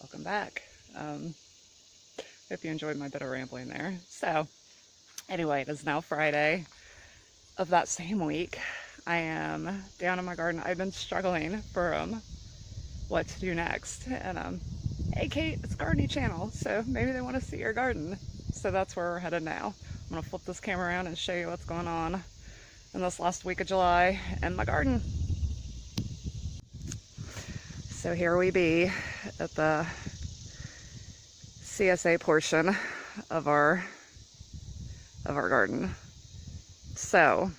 Welcome back. Hope you enjoyed my bit of rambling there. So, anyway, it is now Friday of that same week. I am down in my garden. I've been struggling for what to do next. And hey Kate, it's Gardening Channel, so maybe they want to see your garden. So that's where we're headed now. I'm gonna flip this camera around and show you what's going on in this last week of July in my garden. So here we be at the CSA portion of our garden. So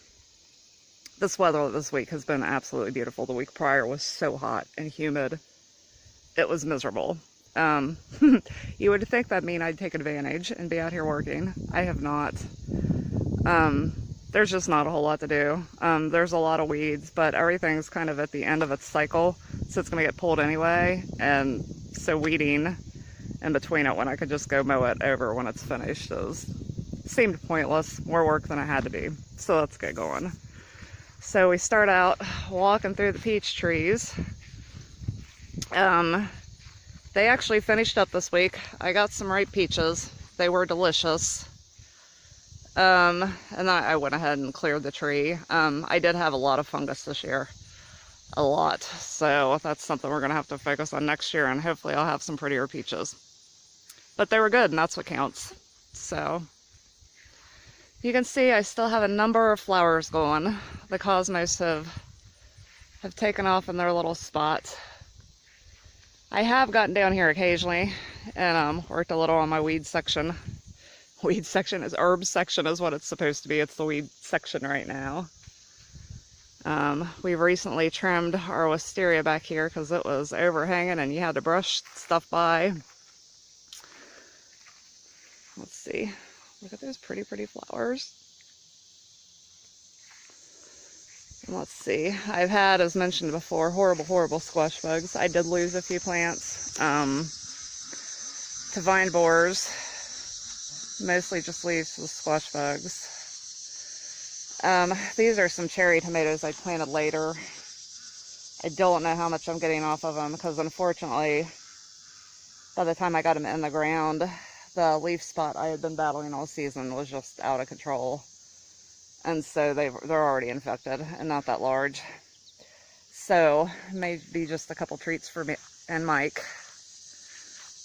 this weather this week has been absolutely beautiful. The week prior was so hot and humid. It was miserable. You would think that'd mean I'd take advantage and be out here working. I have not. There's just not a whole lot to do. There's a lot of weeds, but everything's kind of at the end of its cycle, so it's gonna get pulled anyway. And so weeding in between it when I could just go mow it over when it's finished seemed pointless, more work than it had to be. So let's get going. So we start out walking through the peach trees. They actually finished up this week. I got some ripe peaches. They were delicious. And then I went ahead and cleared the tree. I did have a lot of fungus this year. A lot. So that's something we're going to have to focus on next year, and hopefully I'll have some prettier peaches. But they were good, and that's what counts. So you can see I still have a number of flowers going. The cosmos have taken off in their little spot. I have gotten down here occasionally and worked a little on my weed section. Weed section is herb section is what it's supposed to be. It's the weed section right now. We've recently trimmed our wisteria back here because it was overhanging and you had to brush stuff by. Let's see. Look at those pretty flowers. And let's see. I've had, as mentioned before, horrible squash bugs. I did lose a few plants to vine borers. Mostly just leaves to the squash bugs. These are some cherry tomatoes I planted later. I don't know how much I'm getting off of them because unfortunately, by the time I got them in the ground, the leaf spot I had been battling all season was just out of control. And so they're already infected and not that large. So maybe just a couple treats for me and Mike.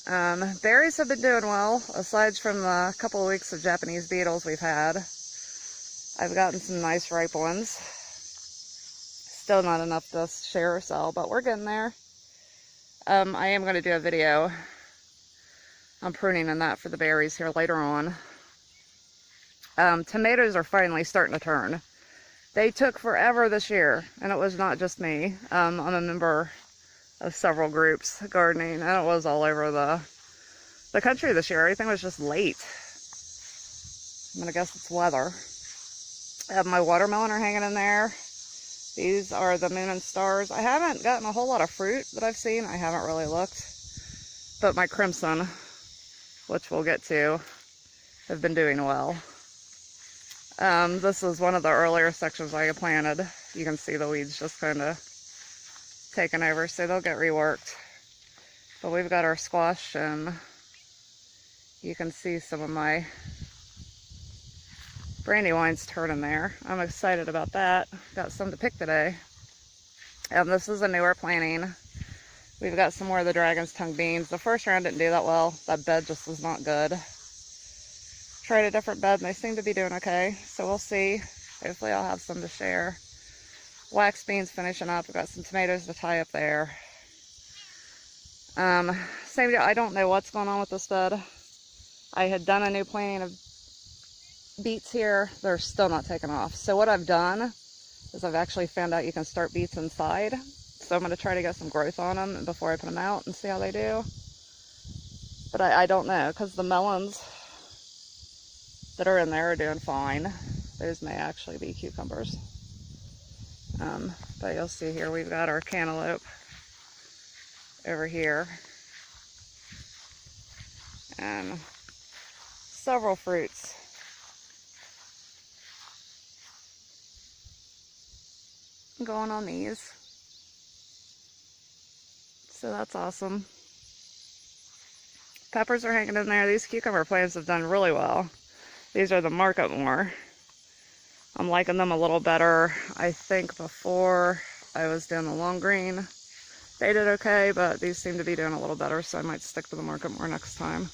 Berries have been doing well, aside from the couple of weeks of Japanese beetles we've had. I've gotten some nice ripe ones. Still not enough to share or sell, but we're getting there. I am going to do a video on pruning and that for the berries here later on. Tomatoes are finally starting to turn. They took forever this year, and it was not just me. I'm a member of several groups gardening, and it was all over the country this year. Everything was just late. I'm gonna guess it's weather. My watermelon are hanging in there. These are the moon and stars. I haven't gotten a whole lot of fruit that I've seen. I haven't really looked. But my crimson, which we'll get to, have been doing well. This is one of the earlier sections I planted. You can see the weeds just kind of taken over, so they'll get reworked. But we've got our squash, and you can see some of my brandywine's turning there. I'm excited about that. Got some to pick today. This is a newer planting. We've got some more of the dragon's tongue beans. The first round didn't do that well. That bed just was not good. Tried a different bed and they seem to be doing okay, so we'll see. Hopefully I'll have some to share. Wax beans finishing up. We've got some tomatoes to tie up there. Same deal. I don't know what's going on with this bed. I had done a new planting of beets here. They're still not taking off. So what I've done is I've actually found out you can start beets inside. So I'm going to try to get some growth on them before I put them out and see how they do. But I don't know, because the melons that are in there are doing fine. Those may actually be cucumbers. But you'll see here we've got our cantaloupe over here. And several fruits. Going on these. So that's awesome. Peppers are hanging in there. These cucumber plants have done really well. These are the market more. I'm liking them a little better. I think before I was doing the long green, they did okay, but these seem to be doing a little better, so I might stick to the market more next time.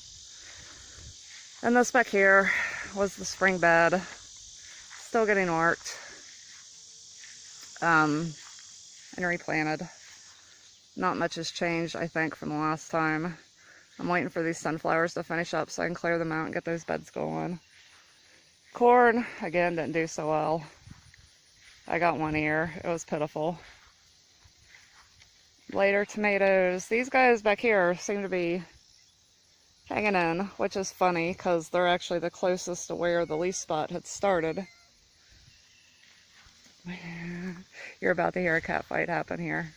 And this back here was the spring bed. Still getting worked. And replanted. Not much has changed, I think, from the last time. I'm waiting for these sunflowers to finish up so I can clear them out and get those beds going. Corn, again, didn't do so well. I got one ear. It was pitiful. Later, tomatoes. These guys back here seem to be hanging in, which is funny because they're actually the closest to where the leaf spot had started. You're about to hear a cat fight happen here.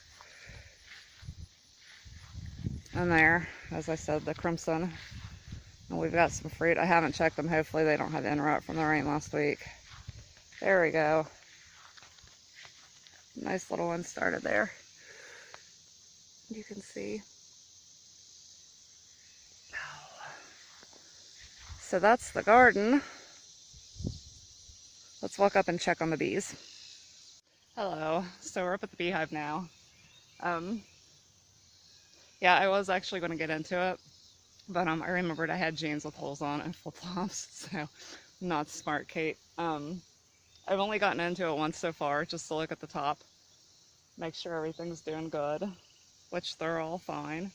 And there, as I said, the crimson. And we've got some fruit. I haven't checked them. Hopefully they don't have interrupt from the rain last week. There we go. Nice little one started there. You can see. So that's the garden. Let's walk up and check on the bees. Hello. So we're up at the beehive now. Yeah, I was actually going to get into it, but I remembered I had jeans with holes on and flip-flops, so not smart, Kate. I've only gotten into it once so far, just to look at the top, make sure everything's doing good, which they're all fine.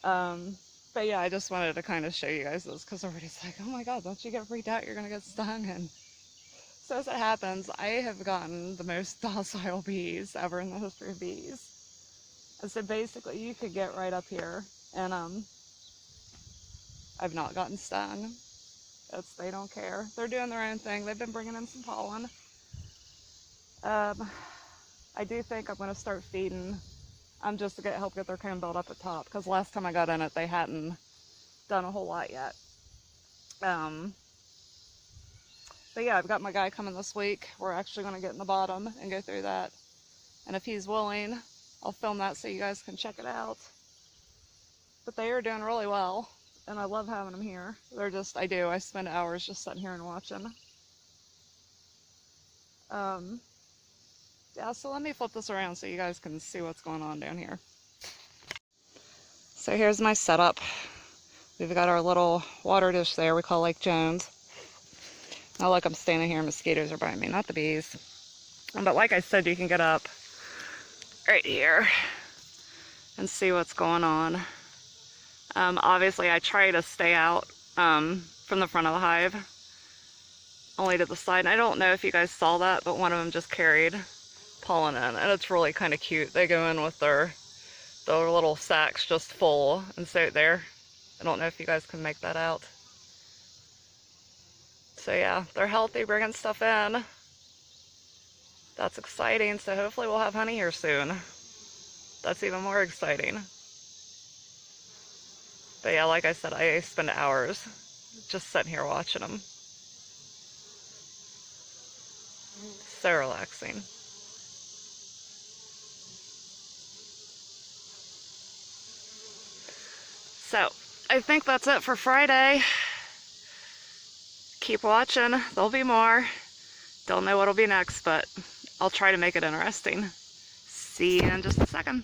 But yeah, I just wanted to kind of show you guys this, because everybody's like, oh my god, don't you get freaked out, you're going to get stung. And so as it happens, I have gotten the most docile bees ever in the history of bees. And so basically you could get right up here and I've not gotten stung. They don't care. They're doing their own thing. They've been bringing in some pollen. I do think I'm going to start feeding just to help get their comb built up at top, because last time I got in it they hadn't done a whole lot yet. But yeah, I've got my guy coming this week. We're actually going to get in the bottom and go through that. And if he's willing, I'll film that so you guys can check it out. But they are doing really well, and I love having them here. They're just, I spend hours just sitting here and watching. Yeah, so let me flip this around so you guys can see what's going on down here. So here's my setup. We've got our little water dish there we call Lake Jones. Now look, I'm standing here and mosquitoes are biting me, not the bees. But like I said, you can get up right here and see what's going on. Obviously I try to stay out from the front of the hive, only to the side. And I don't know if you guys saw that, but one of them just carried pollen in, and it's really kind of cute. They go in with their little sacks just full and stay there. I don't know if you guys can make that out. So yeah, they're healthy, bringing stuff in. That's exciting, so hopefully we'll have honey here soon. That's even more exciting. But yeah, like I said, I spend hours just sitting here watching them. So relaxing. So, I think that's it for Friday. Keep watching, there'll be more. Don't know what'll be next, but I'll try to make it interesting. See you in just a second.